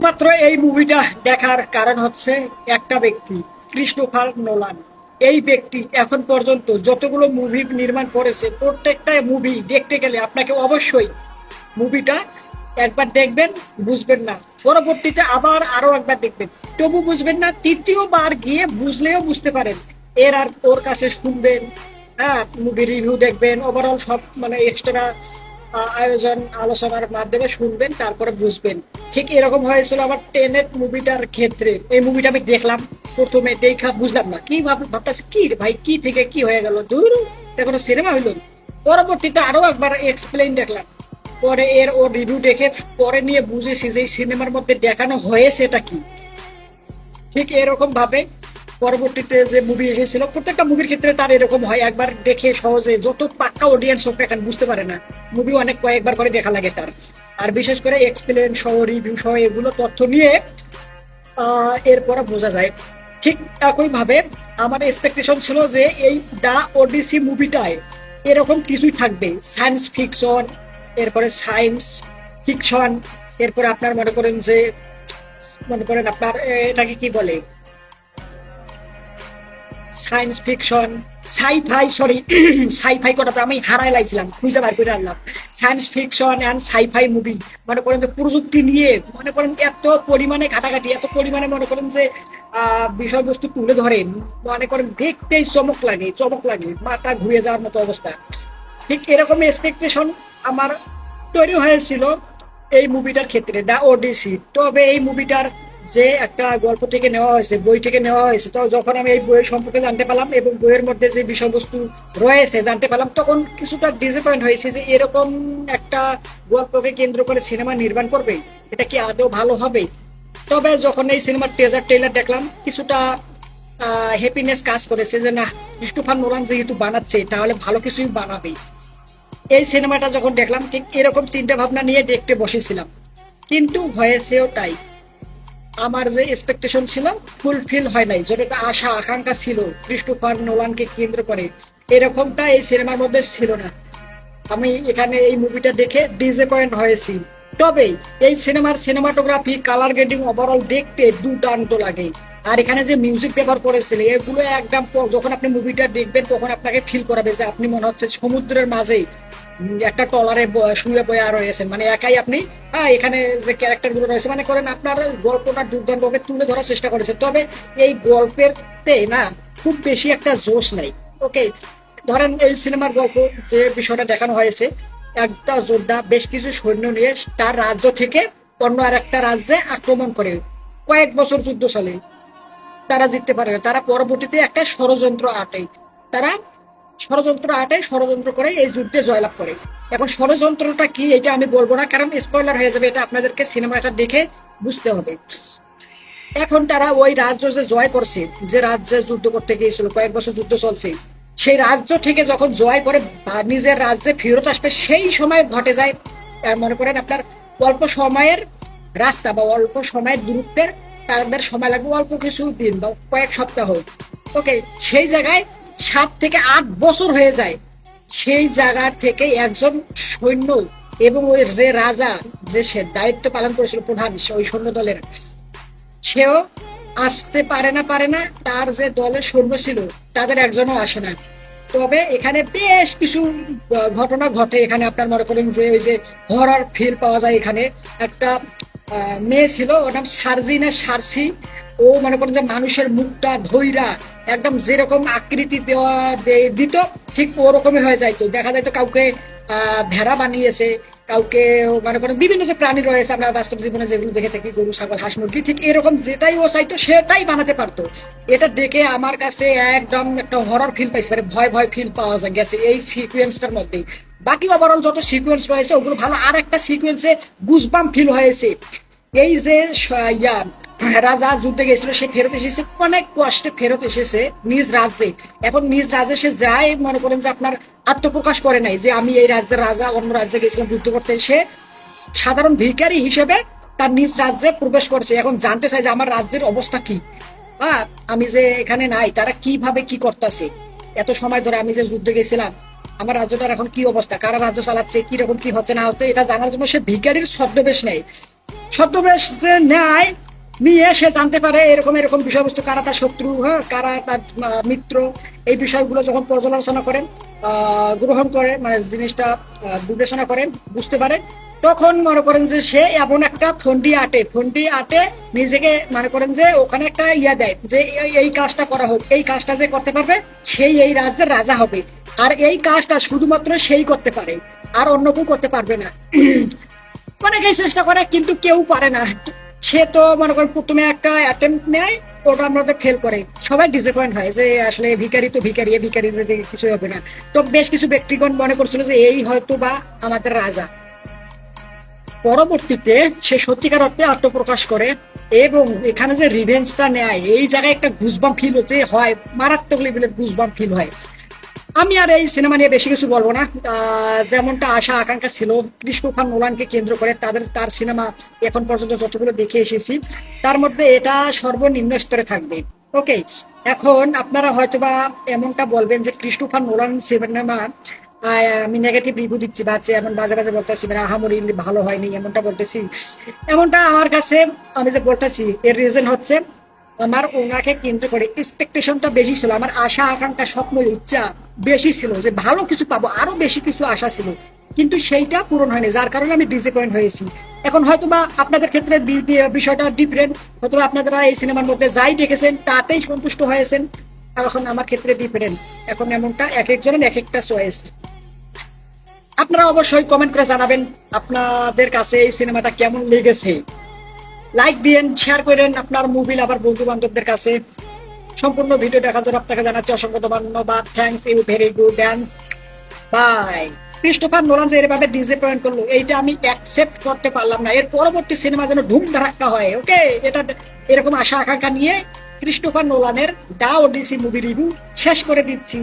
মাত্র এই মুভিটা দেখার কারণ হচ্ছে একটা ব্যক্তি, ক্রিস্টোফার নোলান। এই ব্যক্তি এখন পর্যন্ত যতগুলো মুভি নির্মাণ করেছে প্রত্যেকটা মুভি দেখতে গেলে আপনাকে অবশ্যই মুভিটা একবার দেখবেন, বুঝবেন না, পরবর্তীতে আবার আরো একবার দেখবেন, তবু বুঝবেন না, তৃতীয়বার গিয়ে বুঝলেও বুঝতে পারেন। এর আর ওর কাছে শুনবেন, হ্যাঁ, মুভি রিভিউ দেখবেন, ওভারঅল সব মানে এক্সট্রা আয়োজন আলোচনার মাধ্যমে শুনবেন, তারপরে বুঝবেন। ঠিক এরকম হয়েছিল আমার টেনেট মুভিটার ক্ষেত্রে। এই মুভিটা আমি দেখলাম, প্রথমে দেখা বুঝলাম না, কি ভাবতেছি কি রে ভাই, কি থেকে কি হয়ে গেল, দূর, এটা কোনো সিনেমা হইল। পরবর্তীতে আরো একবার এক্সপ্লেইন দেখলাম, পরে এর ও রিভিউ দেখে পরে নিয়ে বুঝেছি যে সিনেমার মধ্যে দেখানো হয়েছে এটা কি। ঠিক এরকম ভাবে পরবর্তীতে যে মুভি এসেছিল, প্রত্যেকটা মুভির ক্ষেত্রে তার এরকম হয়, একবার দেখে সহজে যত পাক্কা অডিয়েন্স হোক এখন বুঝতে পারে না, মুভি অনেক কয়েকবার করে দেখা লাগে তার। আর বিশেষ করে এক্সপ্লেন সহ রিভিউ সহ এগুলো তথ্য নিয়ে এরপরে বোঝা যায়। ঠিক একই ভাবে আমার এক্সপেকটেশন ছিল যে এই দা ওডিসি মুভিটায় এরকম কিছুই থাকবে, সায়েন্স ফিকশন, এরপরে সায়েন্স ফিকশন, এরপরে আপনার মনে করেন যে মনে করেন আপনার এটাকে কি বলে, science fiction, sci fi, sorry sci fi কথাটা আমি হারাই লাইছিলাম, খুঁজে বার করে আনলাম। Science fiction and sci fi movie, মনে করেন যে প্রযুক্তি নিয়ে মনে করেন এত পরিমাণে ঘাটাঘাটি, এত পরিমাণে মনে করেন যে বিষয়বস্তু তুলে ধরেন, মনে করেন দেখতেই চমক লাগে, মাথা ঘুরে যাওয়ার মতো অবস্থা। ঠিক এরকম এক্সপেকটেশন আমার তৈরি হয়েছিল এই মুভিটার ক্ষেত্রে, দা ওডিসি। তবে এই মুভিটার যে একটা গল্প থেকে নেওয়া হয়েছে, বই থেকে নেওয়া হয়েছে, তো যখন আমি এই বইয়ের সম্পর্কে জানতে পারলাম এবং বইয়ের মধ্যে যে বিষয়বস্তু রয়েছে জানতে পারলাম, তখন কিছুটা ডিসঅ্যাপয়েন্ট হয়েছে যে এরকম একটা গল্পকে কেন্দ্র করে সিনেমা নির্মাণ করবে, এটা কি আদৌ ভালো হবে। তবে যখন এই সিনেমার ট্রেলার দেখলাম, কিছুটা হ্যাপিনেস কাজ করেছে যে না, ক্রিস্টোফার নোলান যেহেতু বানাচ্ছে তাহলে ভালো কিছুই বানাবে। এই সিনেমাটা যখন দেখলাম ঠিক এরকম চিন্তা ভাবনা নিয়ে দেখতে বসেছিলাম, কিন্তু হয়েছেও তাই। আমার যে এক্সপেকটেশন ছিল ফুলফিল হয় নাই, যেটা আশা আকাঙ্ক্ষা ছিল ক্রিস্টোফার নোলানকে কেন্দ্র করে, এরকমটা এই সিনেমার মধ্যে ছিল না। আমি এখানে এই মুভিটা দেখে ডিসঅ্যাপয়েন্ট হয়েছি। তবে এই সিনেমাটোগ্রাফি, কালার গ্রেডিং ওভারঅল দেখতে দুর্দান্ত লাগে। আর এখানে যে মিউজিক ব্যবহার করেছিল এগুলো একদম যখন আপনি মুভিটা দেখবেন তখন আপনাকে ফিল করাবে যে আপনি মনে হচ্ছে সমুদ্রের মাঝে একটা টলারে শুয়ে বয়ে আর রয়েছেন, মানে একাই আপনি, এখানে যে ক্যারেক্টার গুলো রয়েছে, মানে করেন আপনার গল্পটা দুর্দান্ত ভাবে তুলে ধরার চেষ্টা করেছে। তবে এই গল্পের না খুব বেশি একটা জোশ নাই। ওকে, ধরেন এই সিনেমার গল্প যে বিষয়টা দেখানো হয়েছে, একটা যোদ্ধা বেশ কিছু সৈন্য নিয়ে তার রাজ্য থেকে অন্য আর একটা রাজ্যে আক্রমণ করে, কয়েক বছর যুদ্ধ চলে, তারা জিততে পারে না, তারা পরবর্তীতে একটা ষড়যন্ত্র করে এই যুদ্ধে জয়লাভ করে। এখন ষড়যন্ত্রটা কি এটা আমি বলবো না, কারণ স্পয়লার হয়ে যাবে, এটা আপনাদেরকে সিনেমাটা দেখে বুঝতে হবে। এখন তারা ওই রাজ্য যে জয় করছে, যে রাজ্যে যুদ্ধ করতে গিয়েছিল, কয়েক বছর যুদ্ধ চলছে, সেই রাজ্য থেকে যখন জয় করে নিজের রাজ্যে ফেরত আসবে, সেই সময় ঘটে যায় মনে করেন আপনার অল্প সময়ের রাস্তা বা অল্প সময়ের দূরত্বের, তাদের সময় লাগবে অল্প কিছু দিন বা কয়েক সপ্তাহ। ওকে, সেই জায়গায় 7 থেকে 8 বছর হয়ে যায়। সেই জায়গা থেকে একজন সৈন্য এবং ওই যে রাজা, যে সে দায়িত্ব পালন করেছিল প্রধান ওই সৈন্য দলের, সেও আসতে পারে না, তার যে দলের সৈন্য ছিল তাদের একজনও আসে না। তবে এখানে বেশ কিছু ঘটনা ঘটে, এখানে আপনার মনে করেন যে ওই যে হরর ফিল পাওয়া যায়। এখানে একটা মেয়ে ছিল, ওর নাম সার্সি। ও মনে করেন যে মানুষের মুখটা ধইরা একদম যেরকম আকৃতি দেওয়া দিত ঠিক ওরকমই হয়ে যাইতো, দেখা যাইতো কাউকে ভেড়া বানিয়েছে, কাউকে মনে করেন বিভিন্ন যে প্রাণী রয়েছে আমরা বাস্তব জীবনে যেগুলো দেখে থাকি, গরু ছাগল হাঁস মুরগি, ঠিক এরকম যেটাই ও চাইতো সেটাই বানাতে পারতো। এটা দেখে আমার কাছে একদম একটা হরর ফিল পাইছে, মানে ভয় ফিল পাওয়া গেছে এই সিকুয়েন্সটার মধ্যে। বাকি ওভারঅল যত সিকুয়েন্স রয়েছে ওগুলো ভালো। আর একটা সিকুয়েন্সে গুজবাম ফিল হয়েছে, এই যে রাজা যুদ্ধে গেছিল, সে ফেরত এসেছে, অনেক কষ্টে ফেরত এসেছে নিজ রাজ্যে। এখন নিজ রাজ্যে সে যায়, মনে করেন যে আপনার আত্মপ্রকাশ করে নাই যে আমি এই রাজ্যের রাজা, অন্য রাজ্যে গেছিলাম যুদ্ধ করতে, সে সাধারণ ভিখারি হিসেবে তার নিজ রাজ্যে প্রবেশ করছে। এখন জানতে চাই যে আমার রাজ্যের অবস্থা কি, আমি যে এখানে নাই তারা কিভাবে কি করতেছে, এত সময় ধরে আমি যে যুদ্ধে গেছিলাম আমার রাজ্যটার এখন কি অবস্থা, কারা রাজ্য চালাচ্ছে, কিরকম কি হচ্ছে না হচ্ছে, এটা জানার জন্য সে ভিখারির ছদ্মবেশ নেয়। ছদ্মবেশ যে নেয়, নিয়ে সে জানতে পারে এরকম এরকম বিষয়বস্তু, কারা তার শত্রু, হ্যাঁ, কারা তার মিত্র, এই বিষয়গুলো যখন পর্যালোচনা করেন, গ্রহণ করে, মানে জিনিসটা বিবেচনা করেন, বুঝতে পারে, তখন মনে করেন যে সে এমন একটা ফন্ডি আটে নিজেকে, মনে করেন যে ওখানে একটা ইয়া দেয় যে এই কাজটা করা হোক, এই কাজটা যে করতে পারবে সেই এই রাজ্যের রাজা হবে, আর এই কাজটা শুধুমাত্র সেই করতে পারে, আর অন্য কেউ করতে পারবে না। অনেকেই চেষ্টা করে কিন্তু কেউ পারে না। সে তো মনে করেন প্রথমে একটা অ্যাটেম্প নেয়, ওটার মধ্যে ফেল করে, সবাই ডিসঅ্যাপয়েন্ট হয় যে আসলে ভিখারি তো ভিখারি, এ ভিখারিদের দিকে কিছু হবে না। তো বেশ কিছু ব্যক্তিগণ মনে করছিল যে এই হয়তো বা আমাদের রাজা। পরবর্তীতে সে সত্যিকার অর্থে আত্মপ্রকাশ করে এবং এখানে যে রিভেঞ্জটা নেয়, এই জায়গায় একটা গুজবাম ফিল হচ্ছে, হয় মারাত্মক লেভেলের গুজবাম ফিল হয়। আমি আর এই সিনেমা নিয়ে বেশি কিছু বলবো না। যেমনটা আশা আকাঙ্ক্ষা ছিল ক্রিস্টোফার নোলানকে কেন্দ্র করে, তার সিনেমা এখন পর্যন্ত যতগুলো দেখে এসেছি তার মধ্যে এটা সর্বনিম্ন স্তরে থাকবে। ওকে, এখন আপনারা হয়তোবা এমনটা বলবেন যে ক্রিস্টোফার নোলান সিনেমা আমি নেগেটিভ রিভিউ দিচ্ছি, বা এমন বাজে বাজে বলতেছি, মানে আহামরি ভালো হয়নি এমনটা বলতেছি। এমনটা আমার কাছে, আমি যে বলতেছি এর রিজন হচ্ছে আমার ওনাকে কেন্দ্র করে এক্সপেকটেশনটা বেশি ছিল, আমার আশা আকাঙ্ক্ষা স্বপ্ন ইচ্ছা বেশি ছিল যে ভালো কিছু পাবো, আরো বেশি কিছু আশা ছিল, কিন্তু সেইটা পূরণ হয়নি, যার কারণে আমি ডিসঅ্যাপয়েন্ট হয়েছি। এখন হয়তোবা আপনাদের ক্ষেত্রে বিষয়টা ডিফারেন্ট, হয়তোবা আপনারা এই সিনেমার মধ্যে যাই দেখেছেন তাতেই সন্তুষ্ট হয়েছেন, আর এখন আমার ক্ষেত্রে ডিফারেন্ট। এখন এমনটা এক একজনের এক একটা চয়েস। আপনারা অবশ্যই কমেন্ট করে জানাবেন আপনাদের কাছে এই সিনেমাটা কেমন লেগেছে। লাইক দিয়েন, শেয়ার করেন আপনার মুভি আবার বন্ধু বান্ধবদের কাছে। সম্পূর্ণ ভিডিও দেখার জন্য আপনাকে জানাচ্ছি অসংখ্য ধন্যবাদ। Thanks you very good and bye. Christopher Nolan যে এভাবে ডিসঅ্যাপয়েন্ট করলো, এইটা আমি অ্যাকসেপ্ট করতে পারলাম না। এর পরবর্তী সিনেমা যেন ধুম ধারাক্কা হয়। ওকে, এটা এরকম আশা আকাঙ্ক্ষা নিয়ে ক্রিস্টোফার নোলানের দা ওডিসি মুভি রিভিউ শেষ করে দিচ্ছি।